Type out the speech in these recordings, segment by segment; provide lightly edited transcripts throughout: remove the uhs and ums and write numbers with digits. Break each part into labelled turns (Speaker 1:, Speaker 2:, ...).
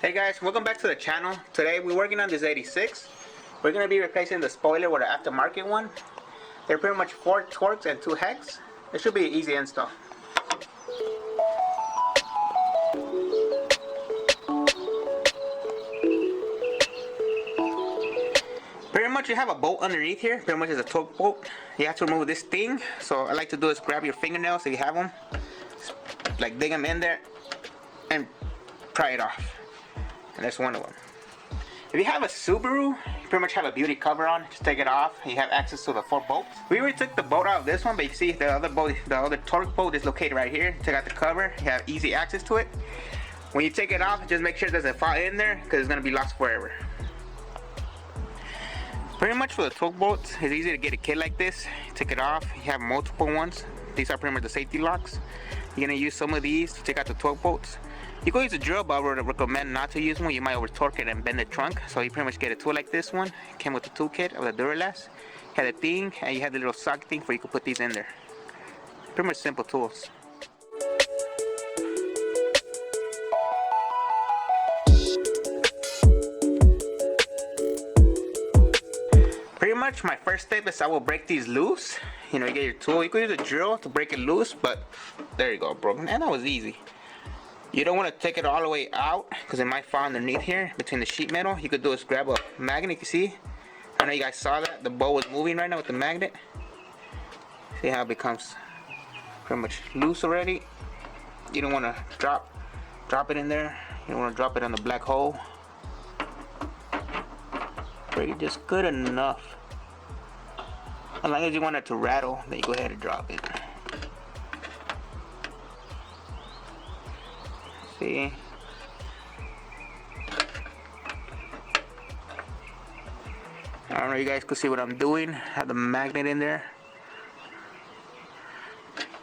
Speaker 1: Hey guys, welcome back to the channel. Today we're working on this 86. We're going to be replacing the spoiler with an aftermarket one. They're pretty much 4 torques and 2 hex. It should be an easy install. Pretty much you have a bolt underneath here. Pretty much is a torque bolt. You have to remove this thing. So I like to do is grab your fingernails if you have them. Like dig them in there and pry it off. And that's one of them. If you have a Subaru, you pretty much have a beauty cover on. Just take it off. You have access to the 4 bolts. We already took the bolt out of this one, but you see the other bolt, the other torque bolt is located right here. Take out the cover. You have easy access to it. When you take it off, just make sure it doesn't fall in there because it's gonna be lost forever. Pretty much for the torque bolts, it's easy to get a kit like this. You take it off. You have multiple ones. These are pretty much the safety locks. You're gonna use some of these to take out the torque bolts. You can use a drill, but I would recommend not to use one. You might over torque it and bend the trunk. So you pretty much get a tool like this one. It came with the toolkit of the Duralast. Had a thing, and you had the little socket thing where you could put these in there. Pretty much simple tools. Pretty much my first step is I will break these loose. You know, you get your tool. You could use a drill to break it loose, but there you go, broken. And that was easy. You don't want to take it all the way out because it might fall underneath here between the sheet metal. You could do is grab a magnet. You see, I know you guys saw that the bolt was moving right now with the magnet. See how it becomes pretty much loose already. You don't want to drop it in there. You don't want to drop it on the black hole. Pretty just good enough. As long as you want it to rattle, then you go ahead and drop it. See? I don't know if you guys can see what I'm doing. I have the magnet in there.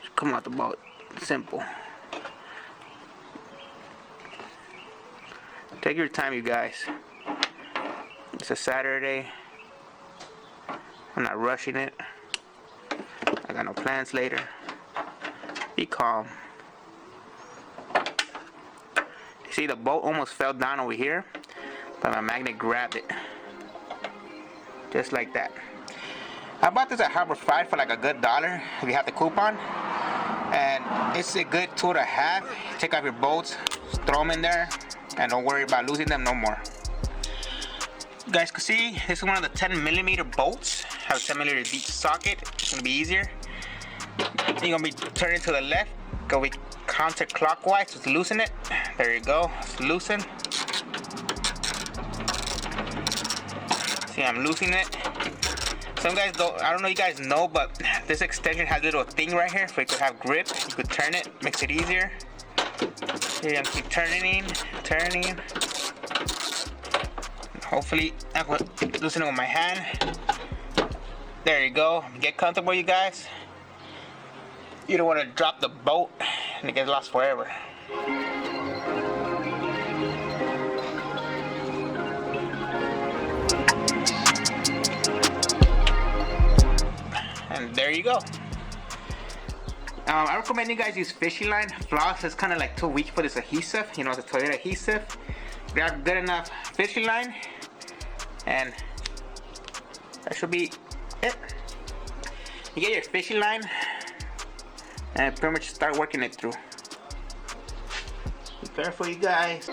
Speaker 1: Just come out the bolt. Simple. Take your time, you guys. It's a Saturday. I'm not rushing it. I got no plans later. Be calm. See, the bolt almost fell down over here, but my magnet grabbed it. Just like that. I bought this at Harbor Freight for like a good $1 if you have the coupon. And it's a good tool to have. Take off your bolts, throw them in there, and don't worry about losing them no more. You guys can see, this is one of the 10mm bolts. Have a 10mm deep socket. It's gonna be easier. You're gonna be turning to the left. Go counterclockwise to loosen it. There you go. It's loosen. See, I'm loosening it. Some guys don't. I don't know if you guys know, but this extension has a little thing right here, so you could have grip. You could turn it, makes it easier. See, I'm keep turning. Hopefully, I can loosen it with my hand. There you go. Get comfortable, you guys. You don't want to drop the bolt and it gets lost forever. And there you go. I recommend you guys use fishing line. Floss is kind of like too weak for this adhesive. You know, it's a Toyota adhesive. Grab good enough fishing line, and that should be it. You get your fishing line and pretty much start working it through. Be careful, you guys.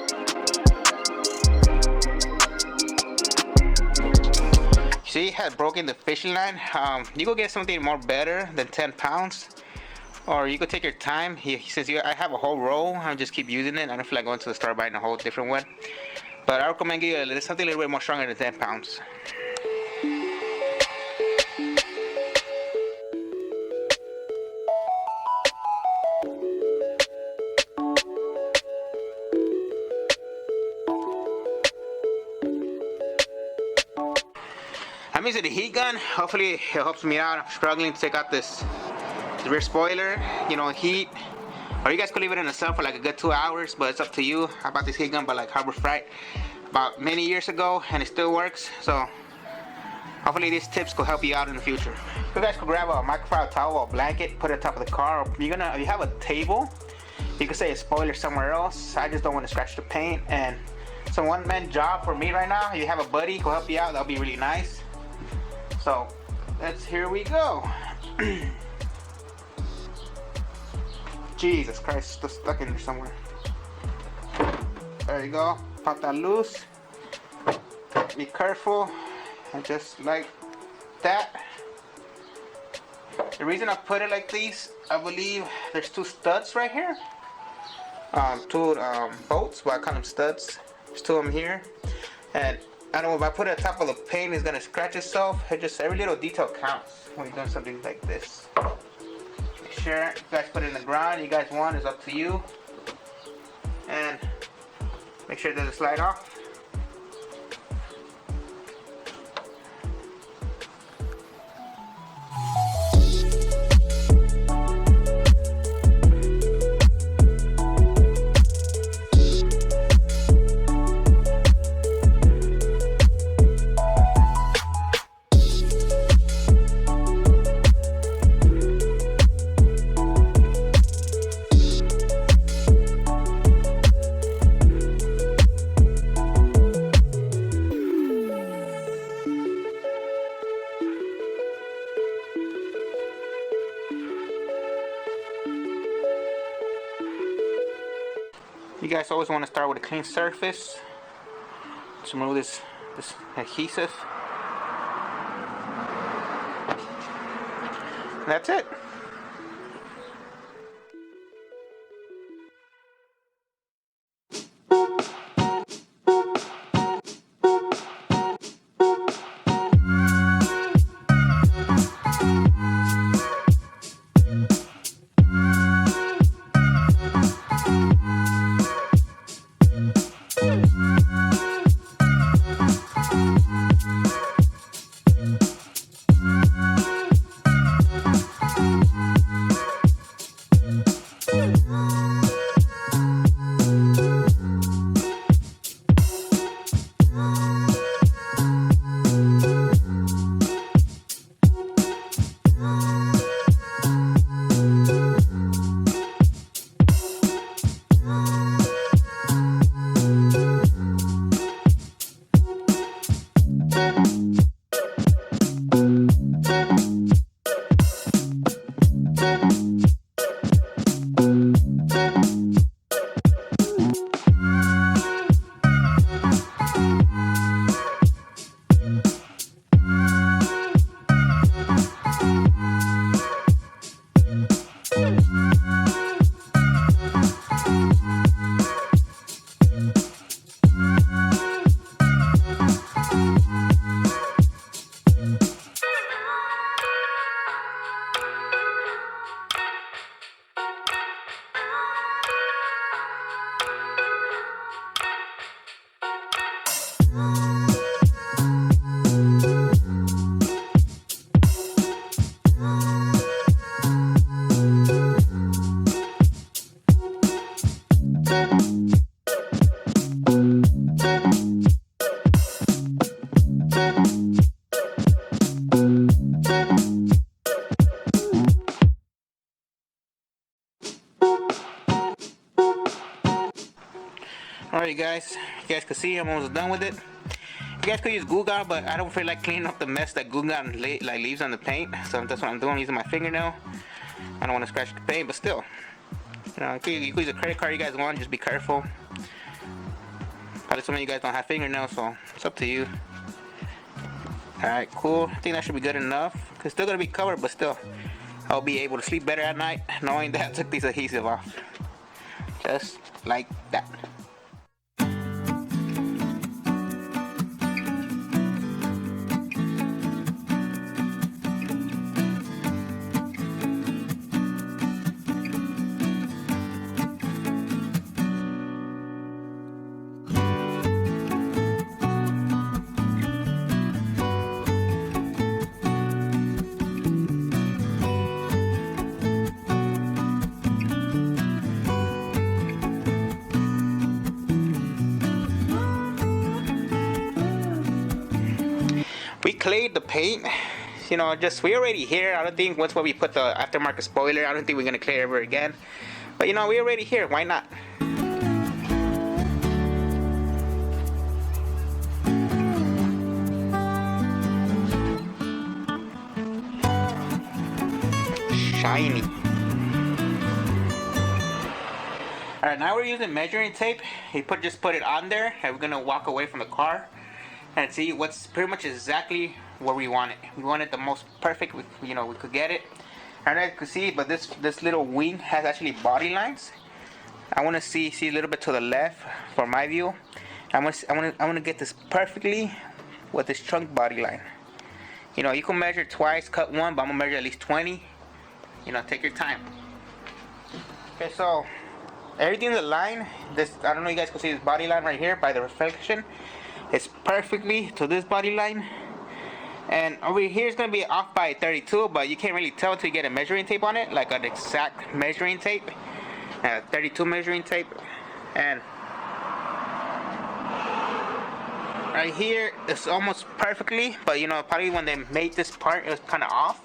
Speaker 1: See, it had broken the fishing line. You go get something more better than 10 pounds, or you could take your time. Since I have a whole roll, I just keep using it. I don't feel like going to the store buying a whole different one. But I recommend you something a little bit more stronger than 10 pounds. I'm using the heat gun. Hopefully it helps me out. I'm struggling to take out this rear spoiler, you know, heat. Or you guys could leave it in the sun for like a good 2 hours, but it's up to you. I bought this heat gun by like Harbor Freight about many years ago, and it still works. So hopefully these tips could help you out in the future. You guys could grab a microfiber towel or blanket, put it on top of the car. Or if you have a table, you could say a spoiler somewhere else. I just don't want to scratch the paint, and It's a one-man job for me right now. You have a buddy who help you out, that'll be really nice. So here we go. Jesus Christ, still stuck in there somewhere. There you go. Pop that loose. Be careful. And just like that. The reason I put it like these, I believe there's two studs right here. Two bolts, but I call them studs. There's two of them here. And I don't know, if I put it on top of the paint, it's gonna scratch itself. It just, every little detail counts when you're doing something like this. Make sure you guys put it in the ground. You guys want is up to you. And make sure it doesn't slide off. You guys always want to start with a clean surface to remove this adhesive. That's it. Alright guys, you guys can see I'm almost done with it. You guys could use glue gun, but I don't feel like cleaning up the mess that glue gun like leaves on the paint, so that's what I'm doing, using my fingernail. I don't want to scratch the paint, but still, you know, you could use a credit card you guys want, just be careful. Probably some of you guys don't have fingernails, so it's up to you. Alright, cool. I think that should be good enough. It's still gonna be covered, but still, I'll be able to sleep better at night knowing that I took these adhesive off. Just like that. We clayed the paint, you know, we're already here. I don't think once we put the aftermarket spoiler, I don't think we're gonna clay ever again. But you know, we're already here, why not? shiny. Alright, now we're using measuring tape. You just put it on there, and we're gonna walk away from the car and see what's pretty much exactly where we want it. We want it the most perfect we could get it. I don't know if you can see, but this little wing has actually body lines. I want to see a little bit to the left for my view. I want to get this perfectly with this trunk body line. You know, you can measure twice, cut one, but I'm gonna measure at least 20. You know, take your time. Okay, so everything in the line, I don't know if you guys can see this body line right here by the reflection. It's perfectly to this body line. And over here is going to be off by 32, but you can't really tell until you get a measuring tape on it, like an exact measuring tape, 32 measuring tape. And right here it's almost perfectly, but you know, probably when they made this part it was kind of off,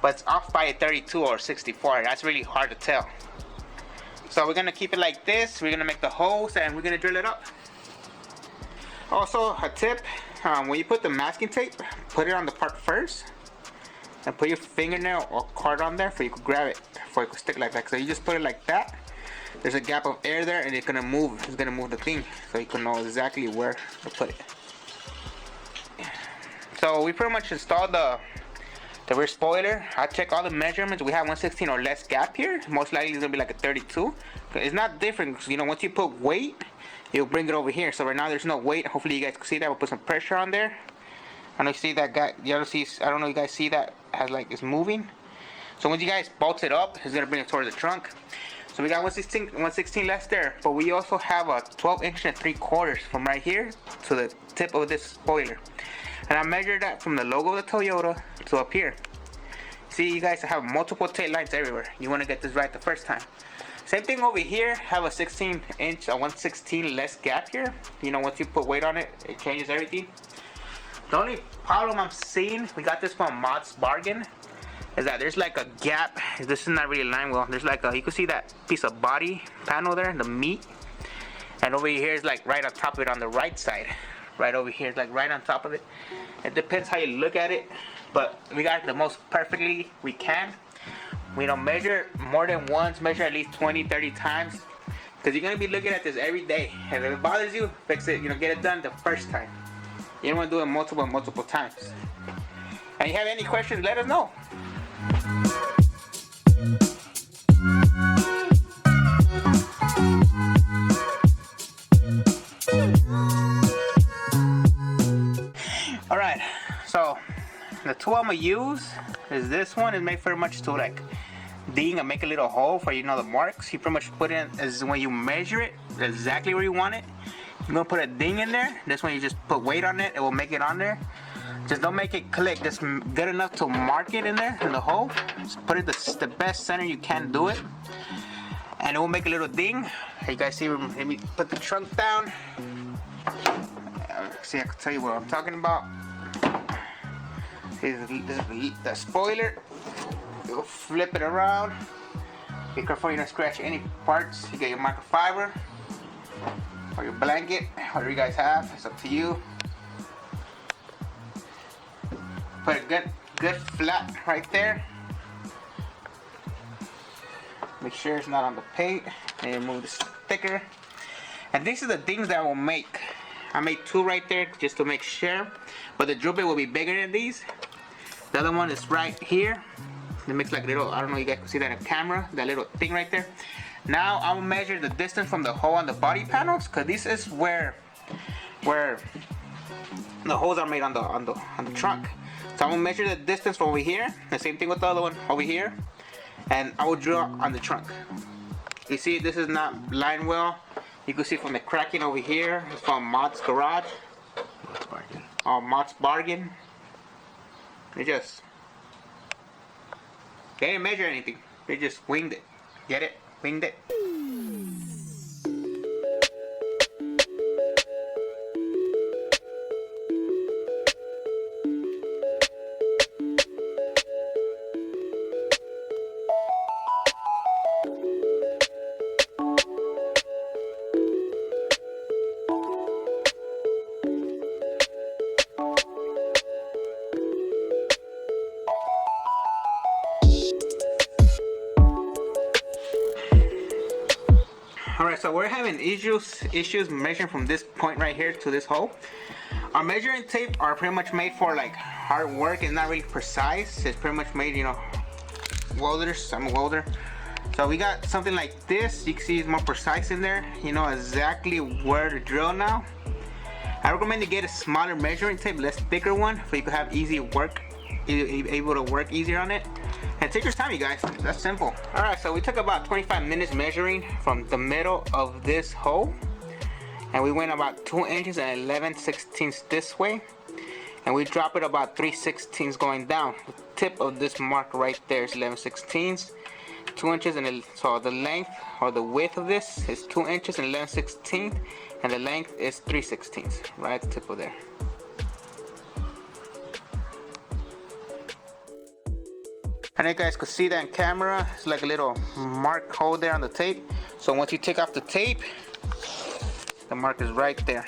Speaker 1: but it's off by a 32 or 64. That's really hard to tell. So we're going to keep it like this. We're going to make the holes and we're going to drill it up. Also, a tip, when you put the masking tape, put it on the part first and put your fingernail or card on there for you could grab it, for it could stick like that. So you just put it like that. There's a gap of air there and it's gonna move the thing, so you can know exactly where to put it. So we pretty much installed the rear spoiler. I check all the measurements. We have 1/16 or less gap here. Most likely it's gonna be like a 32. It's not different because, you know, once you put weight, you'll bring it over here. So right now there's no weight. Hopefully you guys can see that. We'll put some pressure on there. I know you see that guy. I don't know if you guys see that has like it's moving. So once you guys bolt it up, it's gonna bring it towards the trunk. So we got 1/16 left there, but we also have a 12" and 3/4 from right here to the tip of this spoiler. And I measured that from the logo of the Toyota to up here. See, you guys have multiple tail lines everywhere. You want to get this right the first time. Same thing over here. Have a 16" 1/16 less gap here. You know, once you put weight on it, it changes everything. The only problem I'm seeing, we got this from Mods Bargain, is that there's like a gap. This is not really lined well. There's like you can see that piece of body panel there, the meat, and over here is like right on top of it on the right side. Right over here is like right on top of it. It depends how you look at it, but we got it the most perfectly we can. We don't measure more than once, measure at least 20-30 times, because you're gonna be looking at this every day. And if it bothers you, fix it. You know, get it done the first time. You don't want to do it multiple times. And you have any questions, let us know. Alright, so the tool I'm gonna use is this one. It's made pretty much to like ding and make a little hole for, you know, the marks. You pretty much put in is when you measure it exactly where you want it. You're gonna put a ding in there. This one you just put weight on it, it will make it on there. Just don't make it click, just good enough to mark it in there in the hole. Just put it the best center you can do it, and it will make a little ding. You guys see, let me put the trunk down. See, I can tell you what I'm talking about. See the spoiler. You'll flip it around. Be careful you don't scratch any parts. You get your microfiber or your blanket, whatever you guys have. It's up to you. Put a good flat right there. Make sure it's not on the paint. And remove the sticker. And these are the things that I will make. I made two right there just to make sure. But the drill bit will be bigger than these. The other one is right here. It makes like a little, I don't know if you guys can see that on camera, that little thing right there. Now I will measure the distance from the hole on the body panels, because this is where the holes are made on the trunk. So I'm gonna measure the distance from over here. The same thing with the other one over here, and I will drill on the trunk. You see, this is not lined well. You can see from the cracking over here. It's from Mods Garage. Mods Bargain. They didn't measure anything. They just winged it. Get it? Winged it. so we're having issues measuring from this point right here to this hole. Our measuring tape are pretty much made for like hard work. It's not really precise. It's pretty much made, you know, welders. I'm a welder. So we got something like this. You can see it's more precise in there. You know exactly where to drill now. I recommend to get a smaller measuring tape, less thicker one, so you can have easy work, able to work easier on it. And take your time, you guys. That's simple. All right, so we took about 25 minutes measuring from the middle of this hole, and we went about 2 inches and 11/16 this way, and we drop it about 3/16 going down. The tip of this mark right there is 11/16, 2 inches, and so the length or the width of this is 2 inches and 11/16, and the length is 3/16, right at the tip of there. And you guys could see that in camera. It's like a little mark hole there on the tape. So once you take off the tape, the mark is right there.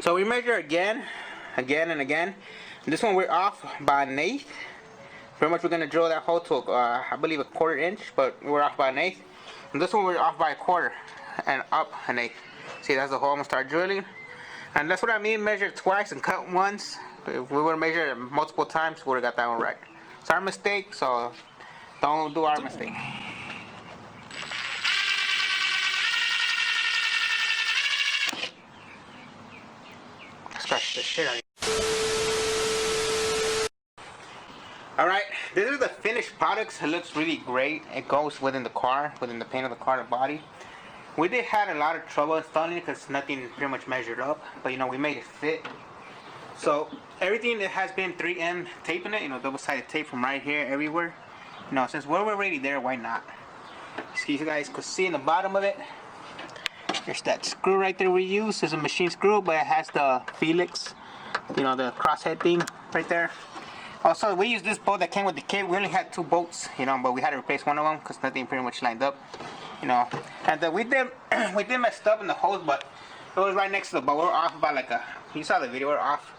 Speaker 1: So we measure again and again. This one we're off by 1/8. Pretty much we're gonna drill that hole to I believe a 1/4 inch, but we're off by 1/8. And this one we're off by 1/4 and up 1/8. See, that's the hole I'm gonna start drilling. And that's what I mean, measure twice and cut once. If we would measure it multiple times, we would have got that one right. It's our mistake, so don't do our mistake. Scratch the shit out of you. Alright, this is the finished product. It looks really great. It goes within the car, within the paint of the car, the body. We did had a lot of trouble installing it because nothing pretty much measured up, but you know, we made it fit. So everything that has been 3M taping it, you know, double-sided tape from right here everywhere. You know, since we're already there, why not? So you guys could see in the bottom of it, there's that screw right there we use. It's a machine screw, but it has the Felix, you know, the crosshead thing right there. Also, we used this bolt that came with the kit. We only had 2 bolts, you know, but we had to replace one of them because nothing pretty much lined up, you know. And we did messed up in the hose, but it was right next to the bolt. We're off by like you saw the video, we're off.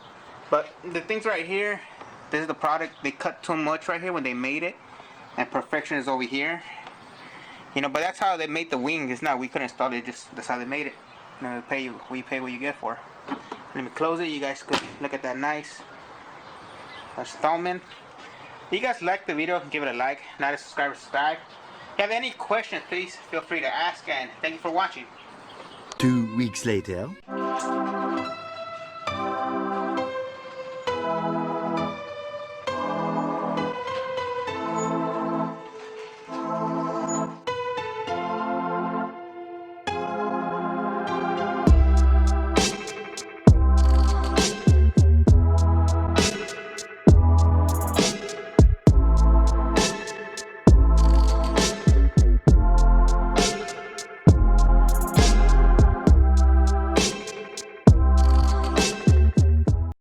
Speaker 1: But the things right here, this is the product. They cut too much right here when they made it, and perfection is over here. You know, but that's how they made the wing. It's not we couldn't install it, just that's how they made it. You know, we pay what you get for. Let me close it. You guys could look at that nice installment. If you guys like the video, give it a like. Not a subscriber, subscribe. If you have any questions, please feel free to ask, and thank you for watching.
Speaker 2: 2 weeks later.